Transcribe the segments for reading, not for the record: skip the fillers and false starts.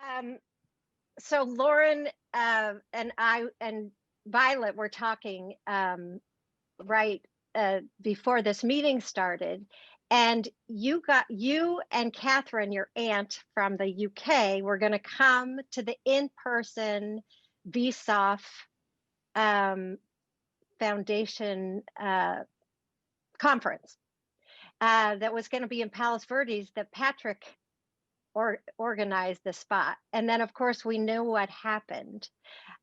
Um, so Lauren and I and Violet were talking right before this meeting started, and you and Catherine, your aunt from the UK, were going to come to the in-person VSOF um, Foundation conference that was going to be in Palos Verdes that Patrick organized the spot. And then, of course, we knew what happened.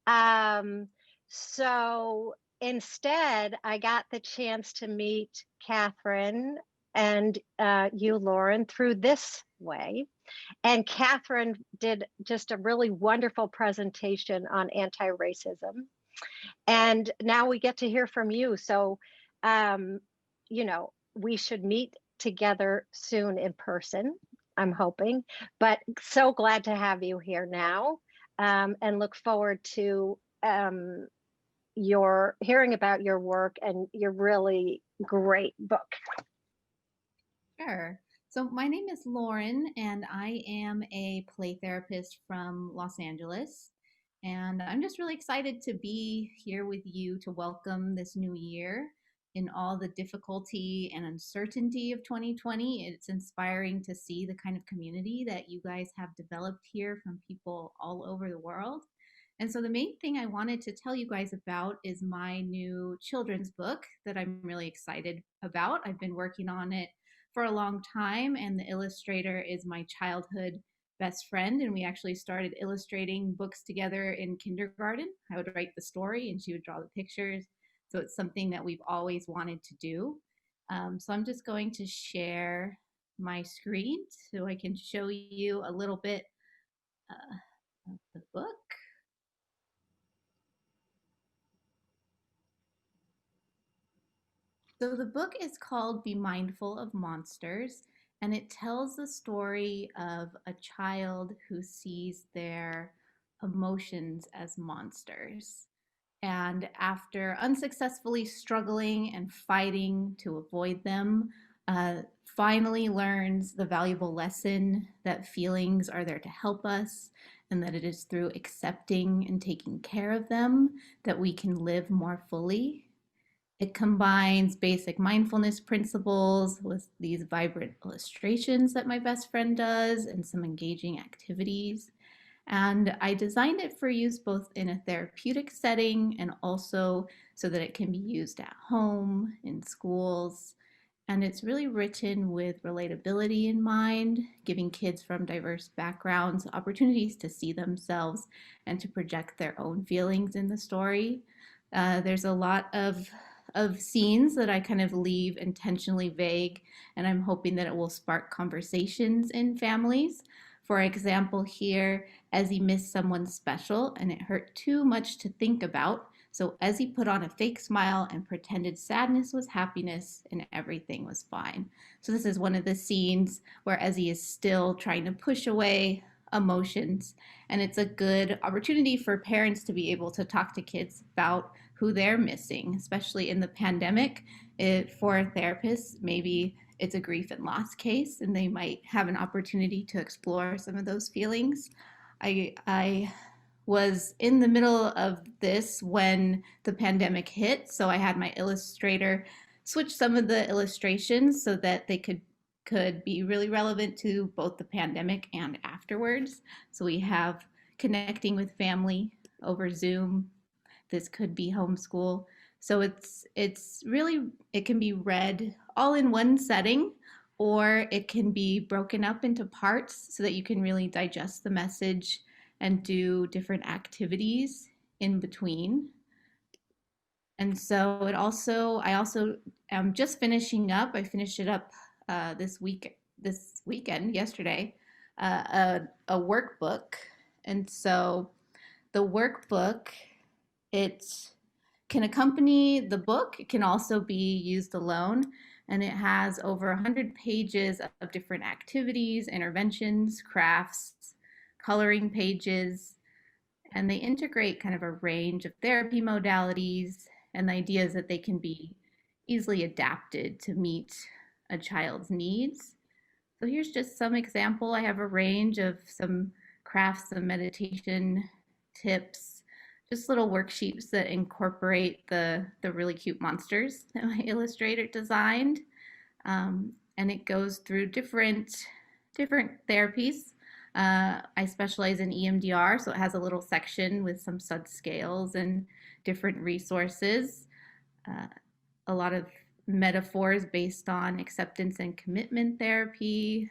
Um, so instead, I got the chance to meet Catherine and you, Lauren, through this way. And Catherine did just a really wonderful presentation on anti-racism. And now we get to hear from you. So, um, we should meet together soon in person, I'm hoping. But so glad to have you here now, and look forward to your hearing about your work and your really great book. Sure. So my name is Lauren, and I am a play therapist from Los Angeles. And I'm just really excited to be here with you to welcome this new year in all the difficulty and uncertainty of 2020. It's inspiring to see the kind of community that you guys have developed here from people all over the world. And so the main thing I wanted to tell you guys about is my new children's book that I'm really excited about. I've been working on it for a long time, and the illustrator is my childhood best friend. And we actually started illustrating books together in kindergarten. I would write the story and she would draw the pictures. So it's something that we've always wanted to do. So I'm just going to share my screen so I can show you a little bit of the book. So the book is called Be Mindful of Monsters, and it tells the story of a child who sees their emotions as monsters. And after unsuccessfully struggling and fighting to avoid them, finally learns the valuable lesson that feelings are there to help us, and that it is through accepting and taking care of them that we can live more fully. It combines basic mindfulness principles with these vibrant illustrations that my best friend does and some engaging activities. And I designed it for use both in a therapeutic setting and also so that it can be used at home, in schools. And it's really written with relatability in mind, giving kids from diverse backgrounds opportunities to see themselves and to project their own feelings in the story. There's a lot of scenes that I kind of leave intentionally vague, and I'm hoping that it will spark conversations in families. For example, here, Ezzy missed someone special and it hurt too much to think about. So Ezzy put on a fake smile and pretended sadness was happiness and everything was fine. So this is one of the scenes where Ezzy is still trying to push away emotions. And it's a good opportunity for parents to be able to talk to kids about who they're missing, especially in the pandemic. For therapists, maybe it's a grief and loss case, and they might have an opportunity to explore some of those feelings. I was in the middle of this when the pandemic hit, so I had my illustrator switch some of the illustrations so that they could be really relevant to both the pandemic and afterwards. So we have connecting with family over Zoom. This could be homeschool. So it's really, it can be read all in one setting, or it can be broken up into parts so that you can really digest the message and do different activities in between. And so I also am just finishing up. I finished it up this weekend, yesterday, a workbook. And so the workbook, it can accompany the book. It can also be used alone. And it has over 100 pages of different activities, interventions, crafts, coloring pages, and they integrate kind of a range of therapy modalities and the ideas that they can be easily adapted to meet a child's needs. So here's just some example. I have a range of some crafts and meditation tips, just little worksheets that incorporate the really cute monsters that my illustrator designed. And it goes through different therapies. I specialize in EMDR, so it has a little section with some stud scales and different resources. Uh, a lot of metaphors based on acceptance and commitment therapy,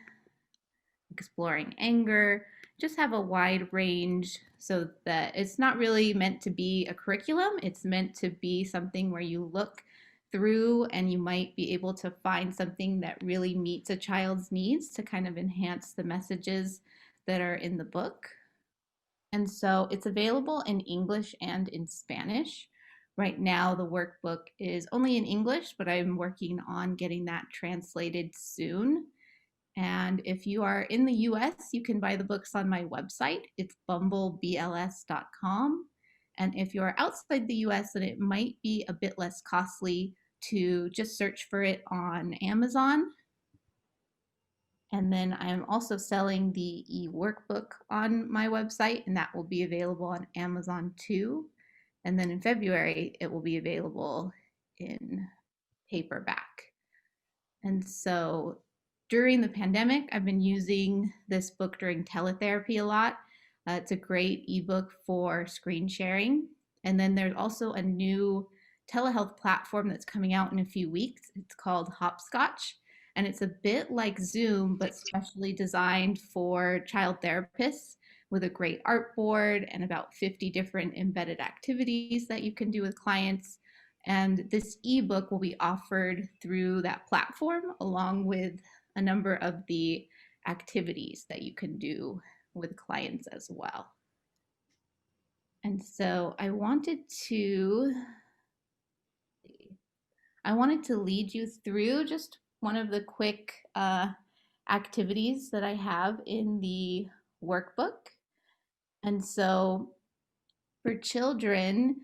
exploring anger, just have a wide range so that it's not really meant to be a curriculum. It's meant to be something where you look through and you might be able to find something that really meets a child's needs to kind of enhance the messages that are in the book. And so it's available in English and in Spanish. Right now, the workbook is only in English, but I'm working on getting that translated soon. And if you are in the US, you can buy the books on my website. It's bumblebls.com. And if you're outside the US, then it might be a bit less costly to just search for it on Amazon. And then I'm also selling the e-workbook on my website, and that will be available on Amazon too. And then in February, it will be available in paperback. And so during the pandemic, I've been using this book during teletherapy a lot. It's a great ebook for screen sharing. And then there's also a new telehealth platform that's coming out in a few weeks. It's called Hopscotch. And it's a bit like Zoom, but specially designed for child therapists with a great art board and about 50 different embedded activities that you can do with clients. And this ebook will be offered through that platform along with a number of the activities that you can do with clients as well. And so I wanted to lead you through just one of the quick activities that I have in the workbook. And so for children,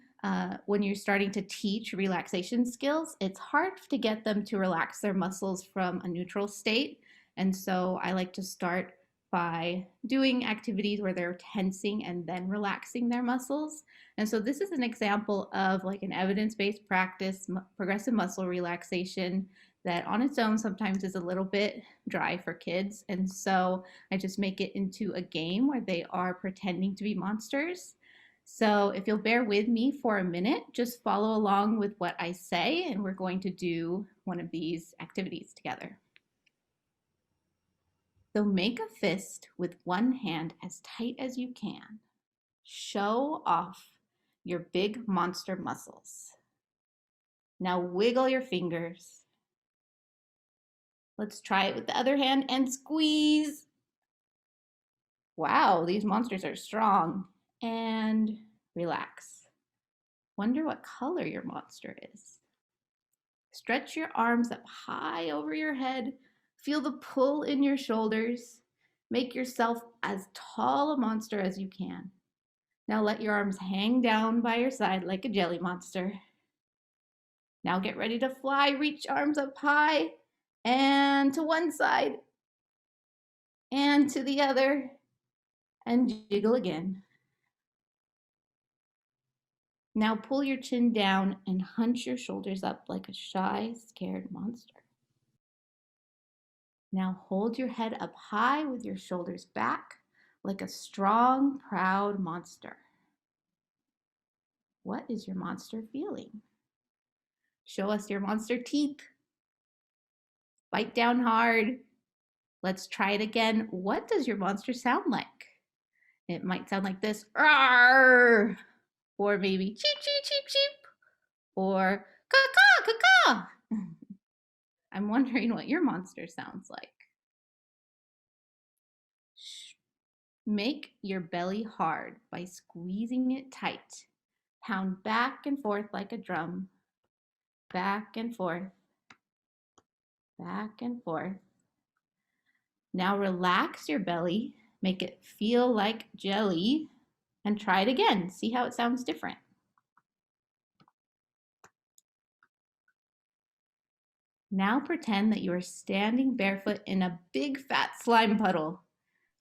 when you're starting to teach relaxation skills, it's hard to get them to relax their muscles from a neutral state. And so I like to start by doing activities where they're tensing and then relaxing their muscles. And so this is an example of like an evidence-based practice, progressive muscle relaxation that on its own sometimes is a little bit dry for kids. And so I just make it into a game where they are pretending to be monsters. So if you'll bear with me for a minute, just follow along with what I say, and we're going to do one of these activities together. So make a fist with one hand as tight as you can. Show off your big monster muscles. Now wiggle your fingers. Let's try it with the other hand and squeeze. Wow, these monsters are strong. And relax. Wonder what color your monster is. Stretch your arms up high over your head. Feel the pull in your shoulders. Make yourself as tall a monster as you can. Now let your arms hang down by your side like a jelly monster. Now get ready to fly. Reach arms up high and to one side and to the other and jiggle again. Now pull your chin down and hunch your shoulders up like a shy, scared monster. Now hold your head up high with your shoulders back like a strong, proud monster. What is your monster feeling? Show us your monster teeth. Bite down hard. Let's try it again. What does your monster sound like? It might sound like this, "Arr!" Or maybe cheep, cheep, cheep, cheep, or caw, caw, caw. I'm wondering what your monster sounds like. Make your belly hard by squeezing it tight. Pound back and forth like a drum. Back and forth. Back and forth. Now relax your belly. Make it feel like jelly. And try it again. See how it sounds different. Now pretend that you are standing barefoot in a big fat slime puddle.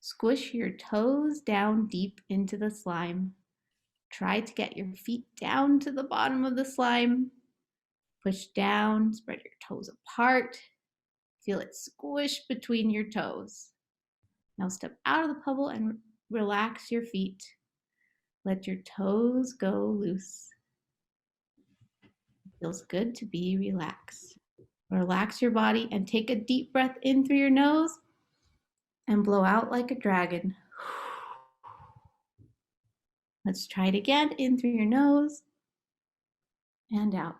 Squish your toes down deep into the slime. Try to get your feet down to the bottom of the slime. Push down, spread your toes apart. Feel it squish between your toes. Now step out of the puddle and relax your feet. Let your toes go loose. It feels good to be relaxed. Relax your body and take a deep breath in through your nose and blow out like a dragon. Let's try it again. In through your nose and out.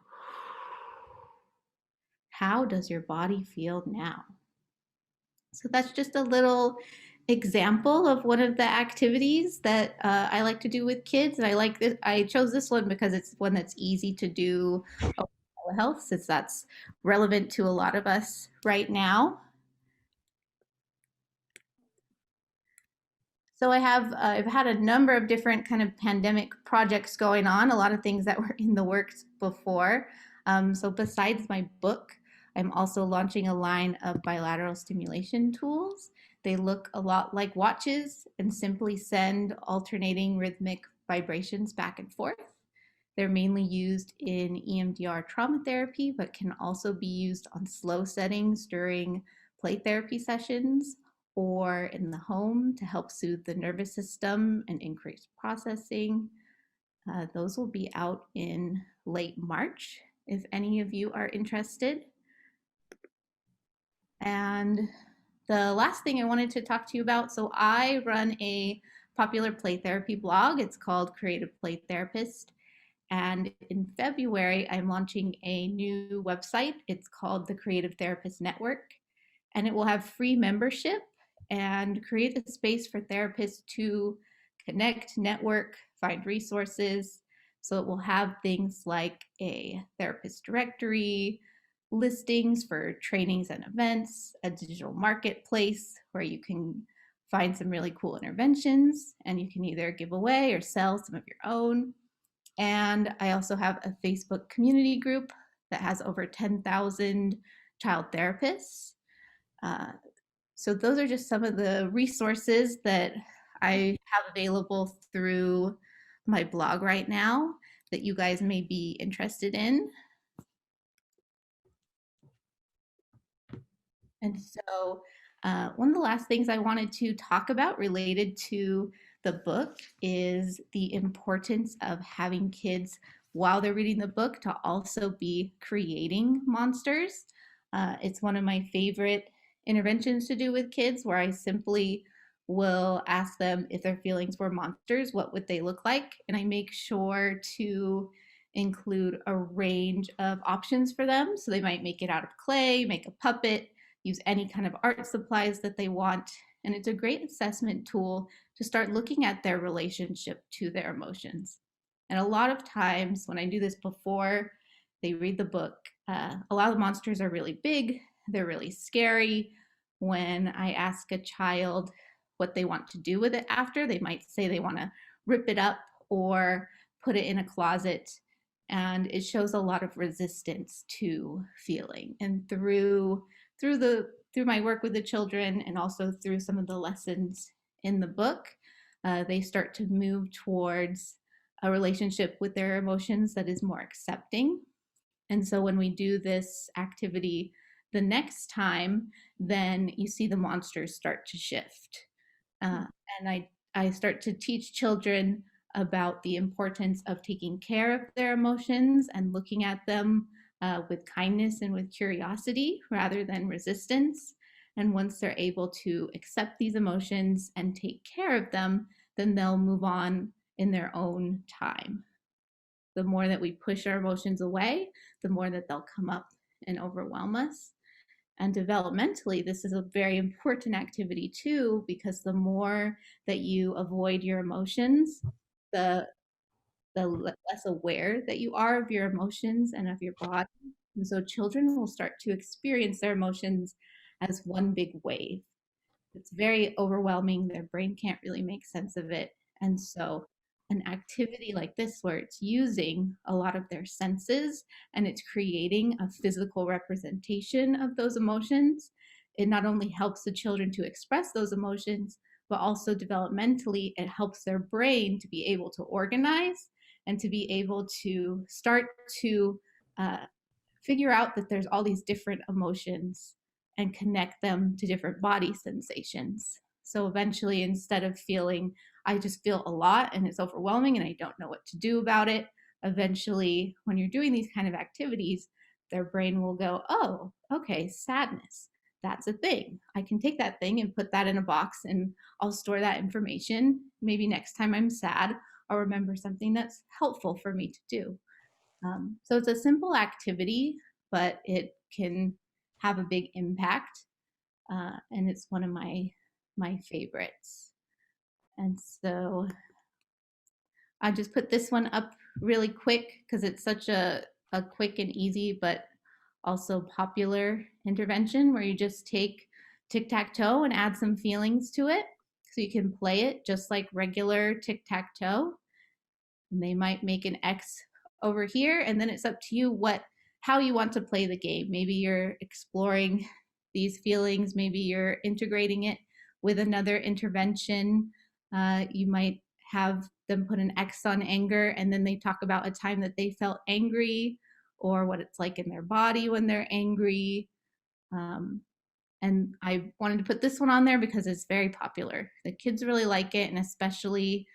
How does your body feel now? So that's just a little example of one of the activities that I like to do with kids. And I like this. I chose this one because it's one that's easy to do health, since that's relevant to a lot of us right now. So I've had a number of different kind of pandemic projects going on, a lot of things that were in the works before. So besides my book, I'm also launching a line of bilateral stimulation tools. They look a lot like watches and simply send alternating rhythmic vibrations back and forth. They're mainly used in EMDR trauma therapy, but can also be used on slow settings during play therapy sessions or in the home to help soothe the nervous system and increase processing. Those will be out in late March if any of you are interested. And the last thing I wanted to talk to you about, so I run a popular play therapy blog. It's called Creative Play Therapist. And in February, I'm launching a new website. It's called the Creative Therapist Network, and it will have free membership and create a space for therapists to connect, network, find resources. So it will have things like a therapist directory, listings for trainings and events, a digital marketplace where you can find some really cool interventions and you can either give away or sell some of your own. And I also have a Facebook community group that has over 10,000 child therapists. Uh, so those are just some of the resources that I have available through my blog right now that you guys may be interested in. And so, one of the last things I wanted to talk about related to the book is the importance of having kids while they're reading the book to also be creating monsters. It's one of my favorite interventions to do with kids, where I simply will ask them if their feelings were monsters, what would they look like? And I make sure to include a range of options for them. So they might make it out of clay, make a puppet, use any kind of art supplies that they want. And it's a great assessment tool to start looking at their relationship to their emotions. And a lot of times when I do this before they read the book, a lot of the monsters are really big, they're really scary. When I ask a child what they want to do with it after, they might say they want to rip it up or put it in a closet. And it shows a lot of resistance to feeling. And through my work with the children and also through some of the lessons in the book, they start to move towards a relationship with their emotions that is more accepting. And so when we do this activity the next time, then you see the monsters start to shift. And I start to teach children about the importance of taking care of their emotions and looking at them with kindness and with curiosity rather than resistance. And once they're able to accept these emotions and take care of them, then they'll move on in their own time. The more that we push our emotions away, the more that they'll come up and overwhelm us. And developmentally, this is a very important activity too, because the more that you avoid your emotions, the less aware that you are of your emotions and of your body. And so children will start to experience their emotions as one big wave. It's very overwhelming. Their brain can't really make sense of it. And so an activity like this, where it's using a lot of their senses and it's creating a physical representation of those emotions, it not only helps the children to express those emotions, but also developmentally, it helps their brain to be able to organize and to be able to start to uh, figure out that there's all these different emotions and connect them to different body sensations. So eventually, instead of feeling, I just feel a lot and it's overwhelming and I don't know what to do about it, eventually, when you're doing these kind of activities, their brain will go, oh, okay, sadness. That's a thing. I can take that thing and put that in a box and I'll store that information. Maybe next time I'm sad, I'll remember something that's helpful for me to do. So it's a simple activity, but it can have a big impact, and it's one of my favorites. And so I just put this one up really quick because it's such a quick and easy, but also popular intervention where you just take tic tac toe and add some feelings to it. So you can play it just like regular tic tac toe. And they might make an X over here, and then it's up to you how you want to play the game. Maybe you're exploring these feelings, maybe you're integrating it with another intervention. You might have them put an X on anger, and then they talk about a time that they felt angry or what it's like in their body when they're angry. Um, and I wanted to put this one on there because it's very popular. The kids really like it, and especially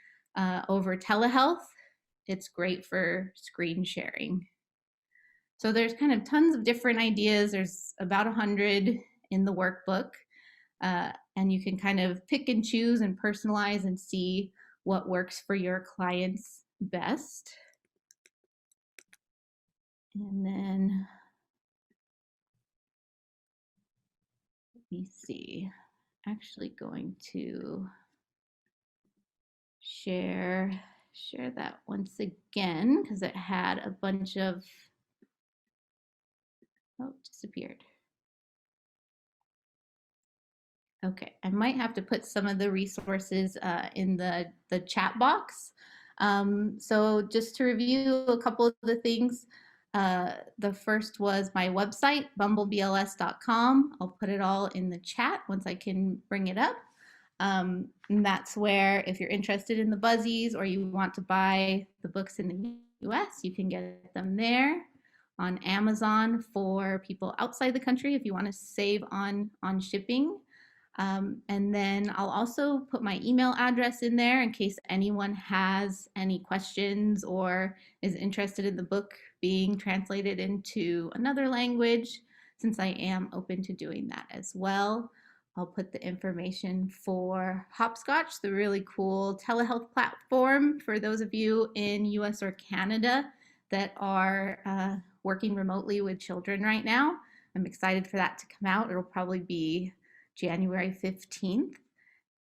over telehealth, it's great for screen sharing. So there's kind of tons of different ideas. There's about 100 in the workbook, and you can kind of pick and choose and personalize and see what works for your clients best. And then let me see. Actually going to share that once again because it had a bunch of disappeared. Okay, I might have to put some of the resources in the chat box. So just to review a couple of the things, the first was my website, bumblebls.com. I'll put it all in the chat once I can bring it up. And that's where, if you're interested in the Buzzies or you want to buy the books in the US, you can get them there. On Amazon for people outside the country if you want to save on shipping. And then I'll also put my email address in there in case anyone has any questions or is interested in the book being translated into another language, since I am open to doing that as well. I'll put the information for Hopscotch, the really cool telehealth platform for those of you in US or Canada that are working remotely with children right now. I'm excited for that to come out. It'll probably be January 15th,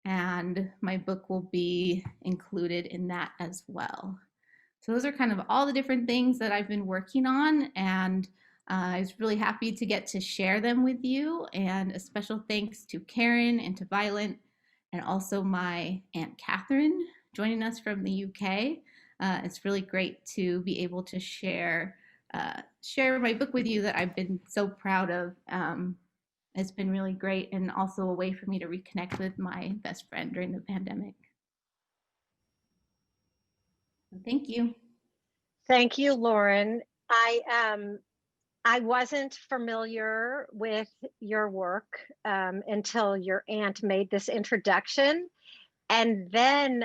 and my book will be included in that as well. So those are kind of all the different things that I've been working on, and I was really happy to get to share them with you. And a special thanks to Karen and to Violent, and also my Aunt Catherine joining us from the UK. It's really great to be able to share my book with you that I've been so proud of. It's been really great and also a way for me to reconnect with my best friend during the pandemic. Thank you. Thank you, Lauren. I wasn't familiar with your work until your aunt made this introduction, and then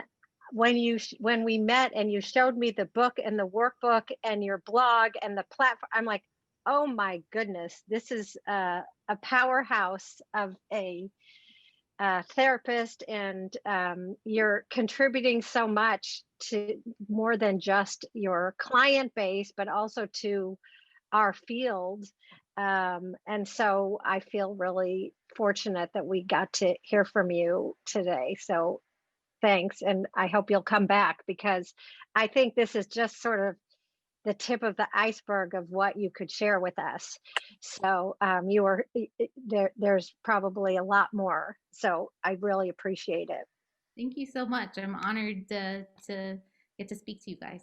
when we met and you showed me the book and the workbook and your blog and the platform, I'm like, oh my goodness, this is a powerhouse of a therapist, and you're contributing so much to more than just your client base, but also to our field. And so I feel really fortunate that we got to hear from you today. So thanks. And I hope you'll come back, because I think this is just sort of the tip of the iceberg of what you could share with us. So you are there's probably a lot more. So I really appreciate it. Thank you so much. I'm honored to get to speak to you guys.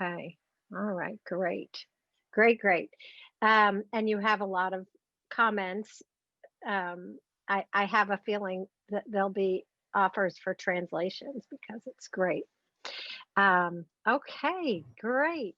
Okay. All right. Great. Great. And you have a lot of comments. I have a feeling that there'll be offers for translations because it's great. Okay, great.